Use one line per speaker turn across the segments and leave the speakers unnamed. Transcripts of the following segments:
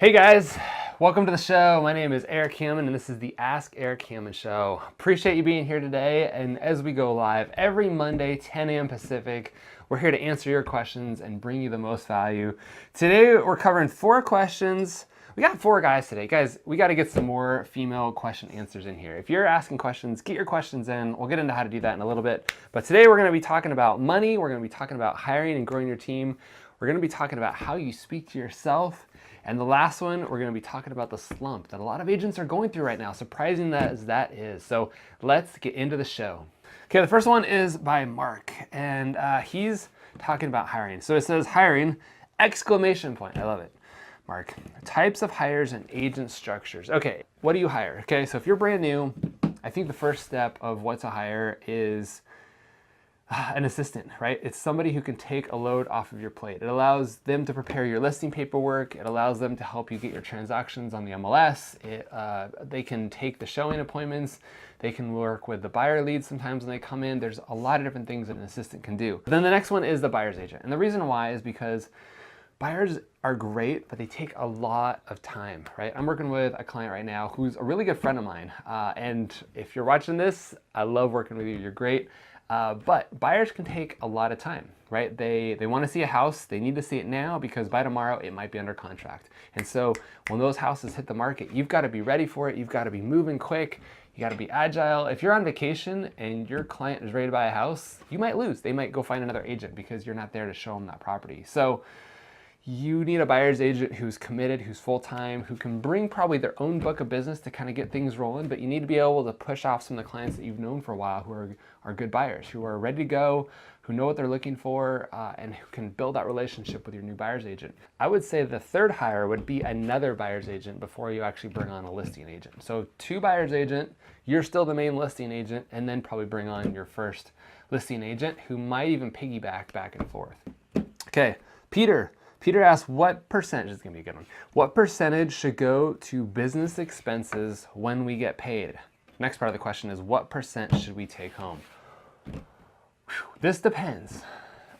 Hey guys, welcome to the show. My name is Erik Hammond and this is the Ask Erik Hammond Show. Appreciate you being here today, and as we go live every Monday, 10 a.m. Pacific, we're here to answer your questions and bring you the most value. Today we're covering 4 questions. We got 4 guys today. Guys, we got to get some more female question answers in here. If you're asking questions, get your questions in. We'll get into how to do that in a little bit. But today we're going to be talking about money. We're going to be talking about hiring and growing your team. We're going to be talking about how you speak to yourself. And the last one, we're going to be talking about the slump that a lot of agents are going through right now, surprising as that is. So let's get into the show. Okay, the first one is by Mark, and he's talking about hiring. So it says hiring, exclamation point. I love it. Mark, types of hires and agent structures. Okay, what do you hire? Okay, so if you're brand new, I think the first step of what to hire is an assistant, right? It's somebody who can take a load off of your plate. It allows them to prepare your listing paperwork. It allows them to help you get your transactions on the MLS. They can take the showing appointments. They can work with the buyer leads sometimes when they come in. There's a lot of different things that an assistant can do. Then the next one is the buyer's agent. And the reason why is because buyers are great, but they take a lot of time, right? I'm working with a client right now who's a really good friend of mine. And if you're watching this, I love working with you. You're great. But buyers can take a lot of time, right? They want to see a house. They need to see it now because by tomorrow it might be under contract. And so when those houses hit the market, you've got to be ready for it. You've got to be moving quick. You got to be agile. If you're on vacation and your client is ready to buy a house, you might lose. They might go find another agent because you're not there to show them that property. So you need a buyer's agent who's committed, who's full-time, who can bring probably their own book of business to kind of get things rolling, but you need to be able to push off some of the clients that you've known for a while who are good buyers, who are ready to go, who know what they're looking for, and who can build that relationship with your new buyer's agent. I would say the third hire would be another buyer's agent before you actually bring on a listing agent. So 2 buyer's agent, you're still the main listing agent, and then probably bring on your first listing agent who might even piggyback back and forth. Okay, Peter asks, what percentage is going to be a good one? What percentage should go to business expenses when we get paid? Next part of the question is, what percent should we take home? This depends.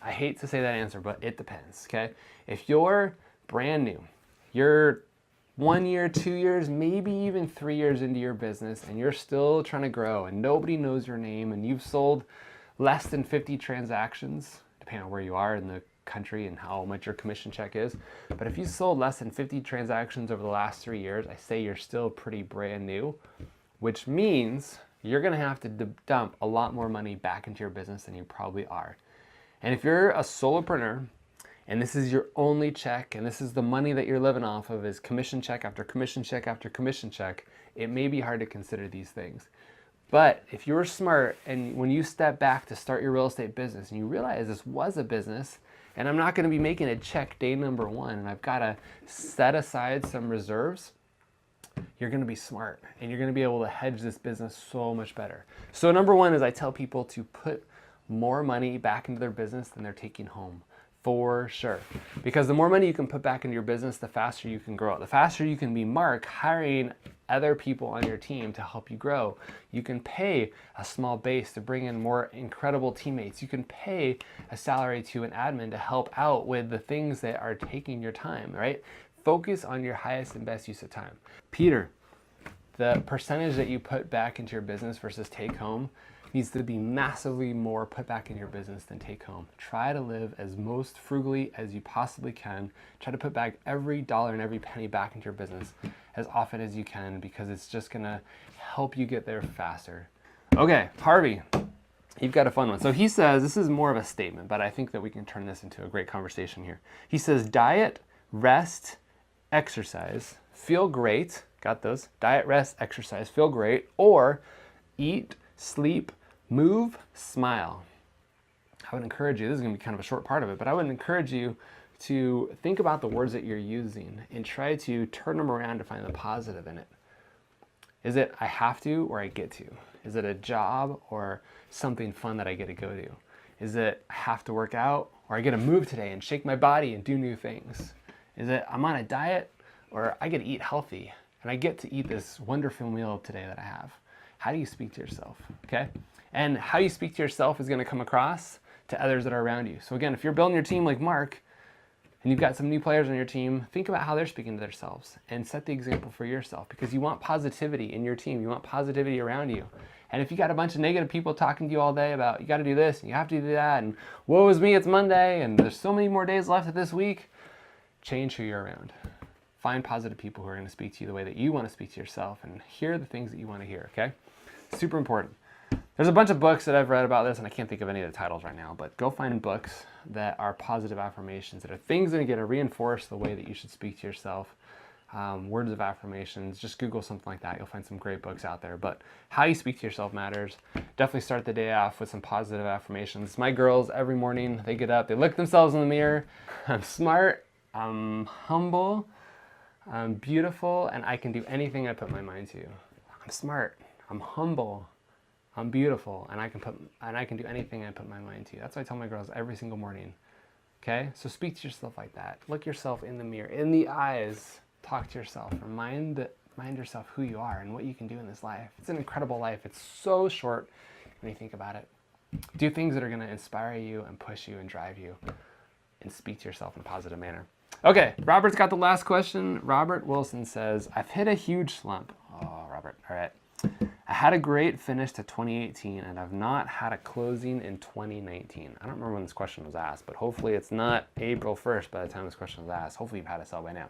I hate to say that answer, but it depends, okay? If you're brand new, you're 1 year, 2 years, maybe even 3 years into your business, and you're still trying to grow, and nobody knows your name, and you've sold less than 50 transactions, depending on where you are in the country and how much your commission check is. But if you sold less than 50 transactions over the last 3 years, I say you're still pretty brand new, which means you're going to have to dump a lot more money back into your business than you probably are. And if you're a solopreneur and this is your only check and this is the money that you're living off of is commission check after commission check after commission check, it may be hard to consider these things. But if you're smart and when you step back to start your real estate business and you realize this was a business and I'm not going to be making a check day number 1 and I've got to set aside some reserves, you're going to be smart and you're going to be able to hedge this business so much better. So number 1 is I tell people to put more money back into their business than they're taking home. For sure. Because the more money you can put back into your business, the faster you can grow. The faster you can be Mark hiring other people on your team to help you grow. You can pay a small base to bring in more incredible teammates. You can pay a salary to an admin to help out with the things that are taking your time, right? Focus on your highest and best use of time. Peter, the percentage that you put back into your business versus take home needs to be massively more put back in your business than take home. Try to live as most frugally as you possibly can. Try to put back every dollar and every penny back into your business as often as you can because it's just gonna help you get there faster. Okay, Harvey, you've got a fun one. So he says, this is more of a statement, but I think that we can turn this into a great conversation here. He says, diet, rest, exercise, feel great, got those, diet, rest, exercise, feel great, or eat, sleep, move, smile. I would encourage you, this is going to be kind of a short part of it, but I would encourage you to think about the words that you're using and try to turn them around to find the positive in it. Is it I have to or I get to? Is it a job or something fun that I get to go to? Is it I have to work out or I get to move today and shake my body and do new things? Is it I'm on a diet or I get to eat healthy and I get to eat this wonderful meal today that I have? How do you speak to yourself? Okay? And how you speak to yourself is going to come across to others that are around you. So again, if you're building your team like Mark, and you've got some new players on your team, think about how they're speaking to themselves and set the example for yourself, because you want positivity in your team. You want positivity around you. And if you got a bunch of negative people talking to you all day about you got to do this and you have to do that and woe is me, it's Monday and there's so many more days left of this week, change who you're around. Find positive people who are going to speak to you the way that you want to speak to yourself and hear the things that you want to hear, okay? Super important. There's a bunch of books that I've read about this, and I can't think of any of the titles right now, but go find books that are positive affirmations, that are things that are going to reinforce the way that you should speak to yourself. Words of affirmations, just Google something like that. You'll find some great books out there. But how you speak to yourself matters. Definitely start the day off with some positive affirmations. My girls, every morning, they get up, they look themselves in the mirror. I'm smart, I'm humble, I'm beautiful, and I can do anything I put my mind to. I'm smart, I'm humble, I'm beautiful, and I can do anything I put my mind to. That's what I tell my girls every single morning. Okay? So speak to yourself like that. Look yourself in the mirror, in the eyes. Talk to yourself. Remind yourself who you are and what you can do in this life. It's an incredible life. It's so short when you think about it. Do things that are going to inspire you and push you and drive you, and speak to yourself in a positive manner. Okay, Robert's got the last question. Robert Wilson says, I've hit a huge slump. Oh, Robert. All right. I had a great finish to 2018 and I've not had a closing in 2019. I don't remember when this question was asked, but hopefully it's not April 1st by the time this question was asked. Hopefully you've had a sell by now.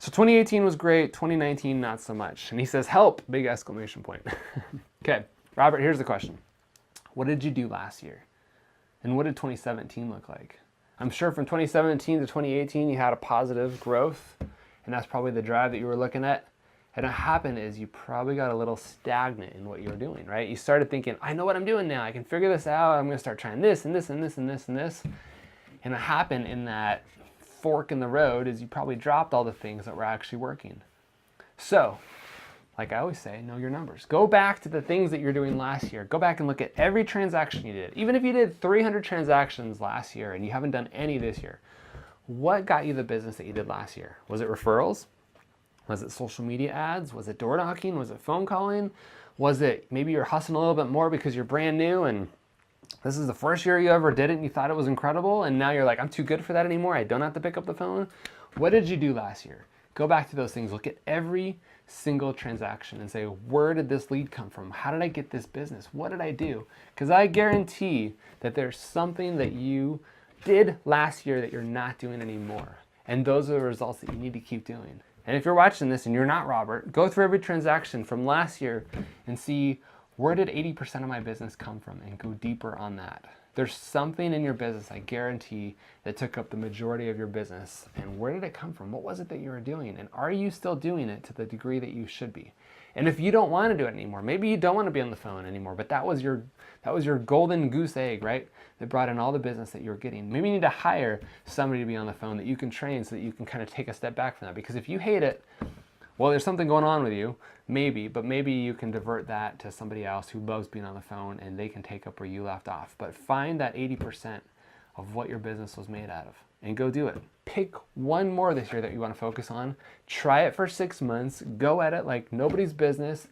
So 2018 was great, 2019 not so much. And he says, help, big exclamation point. Okay, Robert, here's the question. What did you do last year? And what did 2017 look like? I'm sure from 2017 to 2018 you had a positive growth, and that's probably the drive that you were looking at. And what happened is you probably got a little stagnant in what you were doing, right? You started thinking, I know what I'm doing now. I can figure this out. I'm going to start trying this and this and this and this and this. And what happened in that fork in the road is you probably dropped all the things that were actually working. So, like I always say, know your numbers. Go back to the things that you're doing last year. Go back and look at every transaction you did. Even if you did 300 transactions last year and you haven't done any this year, what got you the business that you did last year? Was it referrals? Was it social media ads? Was it door knocking? Was it phone calling? Was it maybe you're hustling a little bit more because you're brand new and this is the first year you ever did it and you thought it was incredible and now you're like, I'm too good for that anymore. I don't have to pick up the phone. What did you do last year? Go back to those things. Look at every single transaction and say, where did this lead come from? How did I get this business? What did I do? Because I guarantee that there's something that you did last year that you're not doing anymore. And those are the results that you need to keep doing. And if you're watching this and you're not Robert, go through every transaction from last year and see, where did 80% of my business come from, and go deeper on that. There's something in your business, I guarantee, that took up the majority of your business. And where did it come from? What was it that you were doing? And are you still doing it to the degree that you should be? And if you don't want to do it anymore, maybe you don't want to be on the phone anymore, but that was your golden goose egg, right? That brought in all the business that you were getting. Maybe you need to hire somebody to be on the phone that you can train so that you can kind of take a step back from that. Because if you hate it, well, there's something going on with you, maybe, but maybe you can divert that to somebody else who loves being on the phone and they can take up where you left off. But find that 80% of what your business was made out of and go do it. Pick one more this year that you want to focus on. Try it for 6 months. Go at it like nobody's business.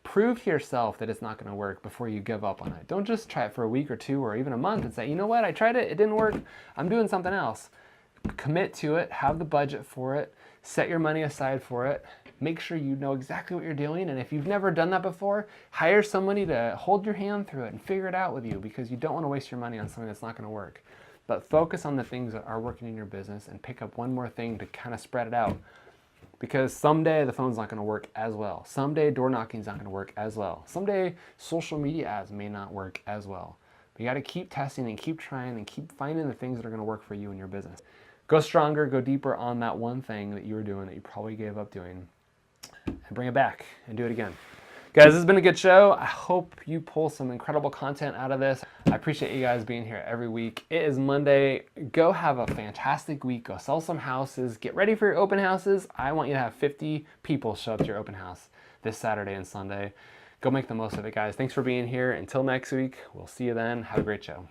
Prove to yourself that it's not going to work before you give up on it. Don't just try it for a week or two or even a month and say, you know what, I tried it, it didn't work, I'm doing something else. Commit to it, have the budget for it, set your money aside for it, make sure you know exactly what you're doing, and if you've never done that before, hire somebody to hold your hand through it and figure it out with you, because you don't want to waste your money on something that's not going to work. But focus on the things that are working in your business and pick up one more thing to kind of spread it out. Because someday the phone's not going to work as well. Someday door knocking's not going to work as well. Someday social media ads may not work as well. But you got to keep testing and keep trying and keep finding the things that are going to work for you in your business. Go stronger, go deeper on that one thing that you were doing that you probably gave up doing, and bring it back and do it again. Guys, this has been a good show. I hope you pull some incredible content out of this. I appreciate you guys being here every week. It is Monday. Go have a fantastic week. Go sell some houses. Get ready for your open houses. I want you to have 50 people show up to your open house this Saturday and Sunday. Go make the most of it, guys. Thanks for being here. Until next week, we'll see you then. Have a great show.